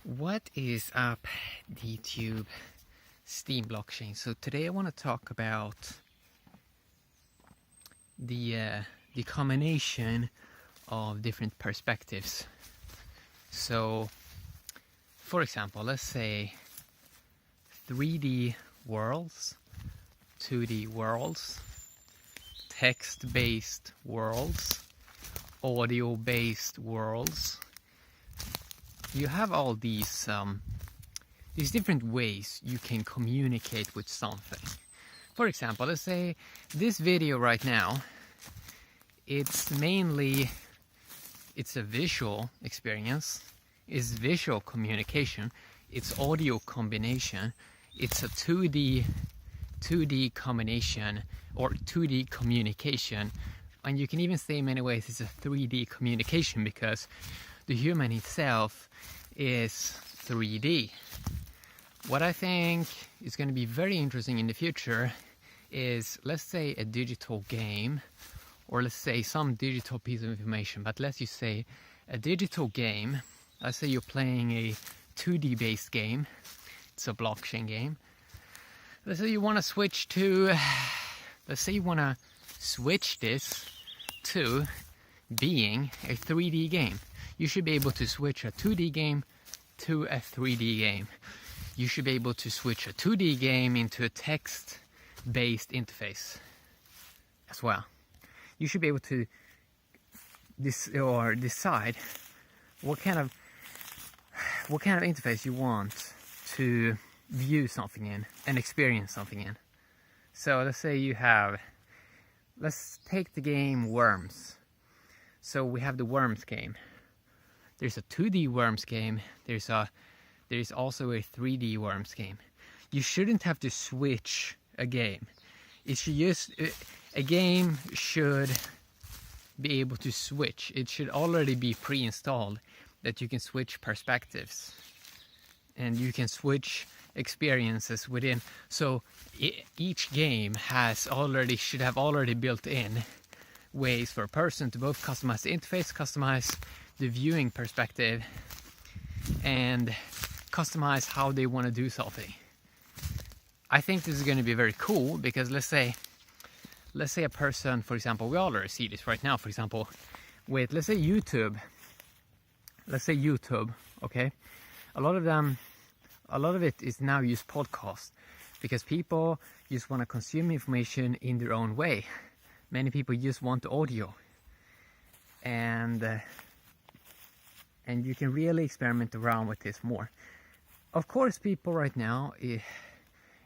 What is up, DTube Steam blockchain? So today I want to talk about the combination of different perspectives. So, for example, let's say 3D worlds, 2D worlds, text-based worlds, audio-based worlds. You have all these different ways you can communicate with something. For example, let's say this video right now, it's a visual experience, it's visual communication, it's audio combination, it's a 2D combination or 2D communication, and you can even say in many ways it's a 3D communication because the human itself is 3D. What I think is going to be very interesting in the future is, let's say, a digital game, or let's say some digital piece of information, but let's just say a digital game. Let's say you're playing a 2D based game, it's a blockchain game. Let's say you want to switch this to being a 3D game. You should be able to switch a 2D game to a 3D game. You should be able to switch a 2D game into a text-based interface as well. You should be able to decide what kind of interface you want to view something in and experience something in. So let's say let's take the game Worms. So we have the Worms game. There's a 2D Worms game. There's also a 3D Worms game. You shouldn't have to switch a game. A game should be able to switch. It should already be pre-installed that you can switch perspectives and you can switch experiences within. So each game should have already built in ways for a person to both customize the interface, customize the viewing perspective, and customize how they want to do something. I think this is going to be very cool because let's say a person, for example, we already see this right now, for example, with let's say YouTube, okay? A lot of it is now used podcast because people just want to consume information in their own way. Many people just want audio, and you can really experiment around with this more. Of course, people right now,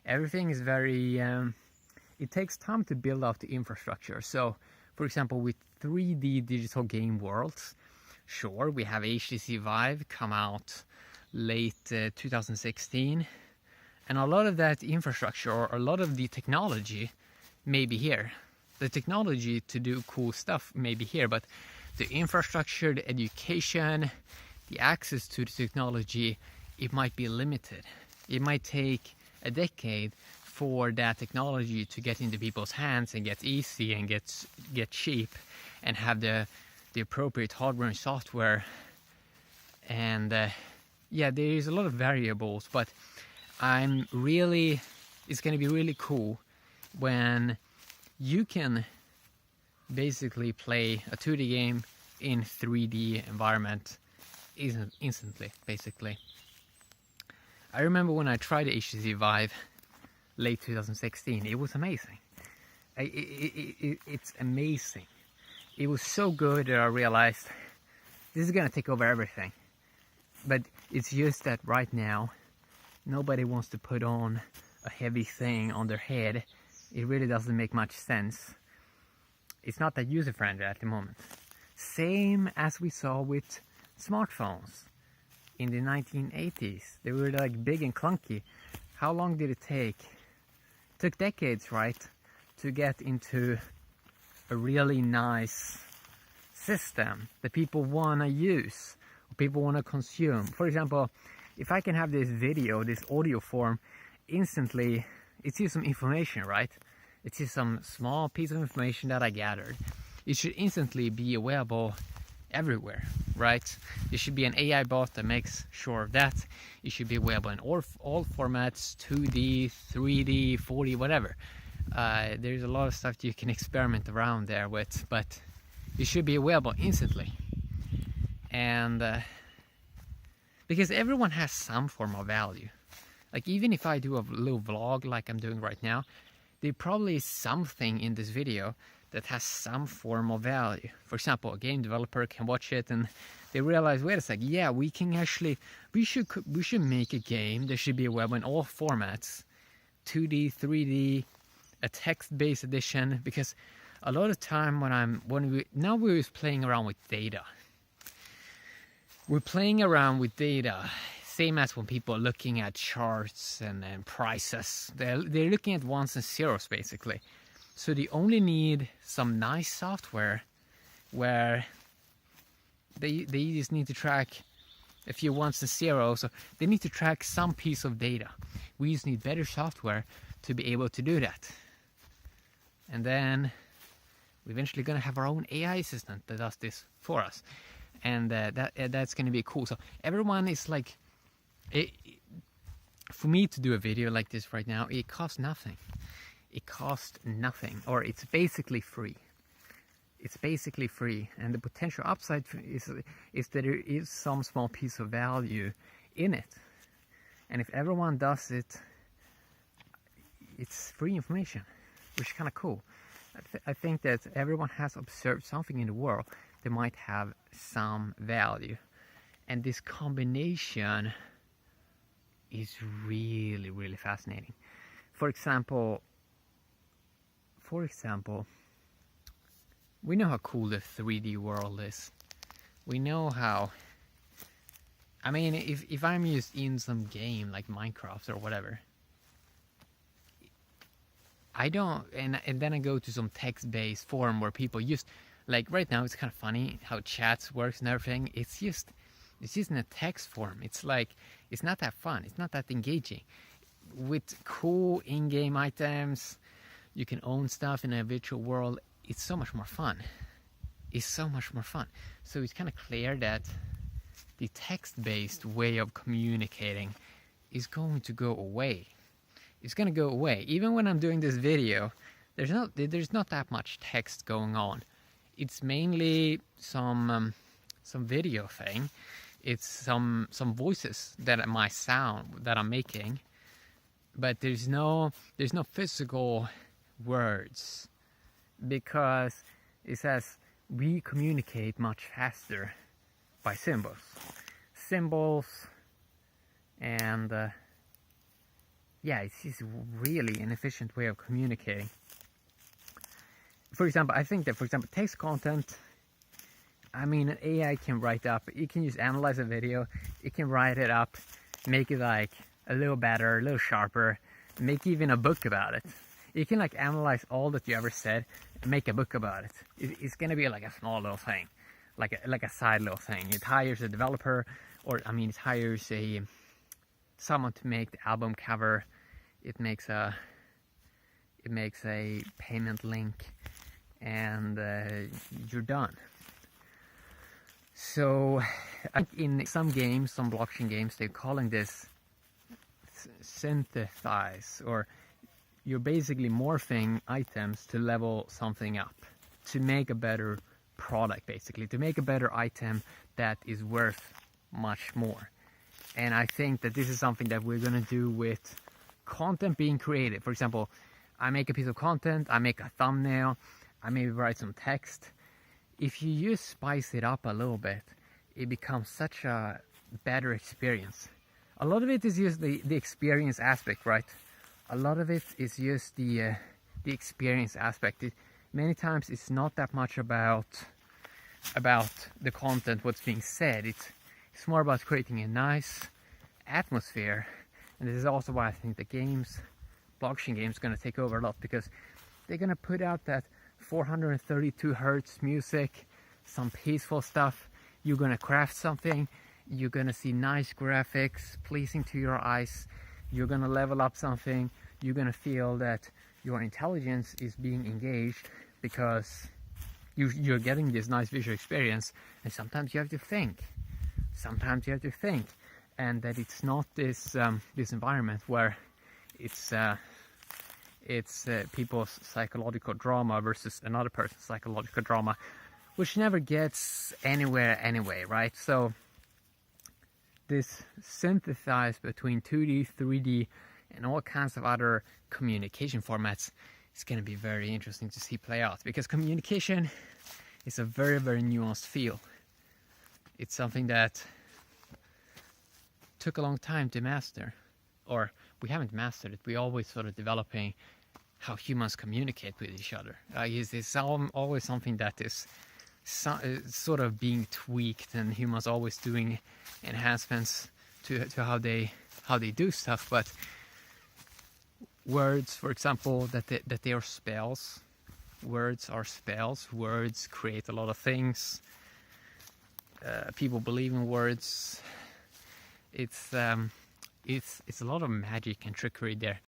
everything is very, it takes time to build out the infrastructure. So, for example, with 3D digital game worlds, sure, we have HTC Vive come out late 2016, and a lot of that infrastructure, or a lot of the technology may be here. The technology to do cool stuff may be here, but the infrastructure, the education, the access to the technology, it might be limited. It might take a decade for that technology to get into people's hands and get easy and get cheap and have the appropriate hardware and software. And there is a lot of variables, but it's going to be really cool when you can basically play a 2D game in 3D environment instantly, basically. I remember when I tried HTC Vive late 2016, it was amazing. It's amazing. It was so good that I realized this is gonna take over everything. But it's just that right now, nobody wants to put on a heavy thing on their head. It really doesn't make much sense. It's not that user-friendly at the moment. Same as we saw with smartphones in the 1980s. They were like big and clunky. How long did it take? It took decades, right, to get into a really nice system that people want to use, or people want to consume. For example, if I can have this video, this audio form, instantly, it's just some information, right? It's just some small piece of information that I gathered. It should instantly be available everywhere, right? There should be an AI bot that makes sure of that. It should be available in all formats, 2D, 3D, 4D, whatever. There's a lot of stuff you can experiment around there with, but it should be available instantly. And because everyone has some form of value. Like even if I do a little vlog like I'm doing right now, there probably is something in this video that has some form of value. For example, a game developer can watch it and they realize, wait a sec, yeah, we should make a game that should be available in all formats, 2D, 3D, a text-based edition, because a lot of time we're playing around with data. We're playing around with data, same as when people are looking at charts and prices. They're looking at ones and zeros basically. So they only need some nice software where they just need to track a few ones and zeros. So they need to track some piece of data. We just need better software to be able to do that. And then we're eventually going to have our own AI assistant that does this for us. And that's going to be cool. So everyone is like, for me to do a video like this right now, it costs nothing. It costs nothing, or it's basically free. It's basically free, and the potential upside is that there is some small piece of value in it. And if everyone does it, it's free information, which is kind of cool. I think that everyone has observed something in the world that might have some value, and this combination is really, really fascinating. For example, we know how cool the 3D world is. We know how, I mean, if I'm just in some game like Minecraft or whatever, I don't, and then I go to some text-based forum where people just, like right now it's kind of funny how chats works and everything. It's just in a text form. It's like, it's not that fun. It's not that engaging. With cool in-game items, you can own stuff in a virtual world. It's so much more fun. It's so much more fun. So it's kind of clear that the text-based way of communicating is going to go away. It's going to go away. Even when I'm doing this video, there's not that much text going on. It's mainly some video thing. It's some voices that my sound that I'm making, but there's no physical words, because it says we communicate much faster by symbols, and yeah, it's just really an efficient way of communicating. For example, I think that, for example, text content, I mean, an AI can write up, it can just analyze a video, it can write it up, make it like a little better, a little sharper, make even a book about it. It can like analyze all that you ever said and make a book about it. It's gonna be like a small little thing, like a side little thing. It hires a developer, or I mean, it hires someone to make the album cover. It makes a payment link, and you're done. So in some games, some blockchain games, they're calling this synthesize, or you're basically morphing items to level something up, to make a better product, basically, to make a better item that is worth much more. And I think that this is something that we're going to do with content being created. For example, I make a piece of content, I make a thumbnail, I maybe write some text. If you just spice it up a little bit, it becomes such a better experience. A lot of it is just the experience aspect, right? A lot of it is just the experience aspect. Many times it's not that much about the content, what's being said. It's more about creating a nice atmosphere. And this is also why I think the blockchain games, are going to take over a lot, because they're going to put out that 432 hertz music, some peaceful stuff. You're going to craft something. You're going to see nice graphics, pleasing to your eyes. You're going to level up something. You're going to feel that your intelligence is being engaged, because you're getting this nice visual experience, and sometimes you have to think. And that it's not this this environment where it's people's psychological drama versus another person's psychological drama, which never gets anywhere anyway, right? So this synthesize between 2D, 3D, and all kinds of other communication formats is going to be very interesting to see play out, because communication is a very, very nuanced field. It's something that took a long time to master, or we haven't mastered it. We're always sort of developing how humans communicate with each other. It's always something that is sort of being tweaked, and humans always doing enhancements to how they do stuff. But words, for example, that they are spells. Words are spells. Words create a lot of things. People believe in words. It's a lot of magic and trickery there.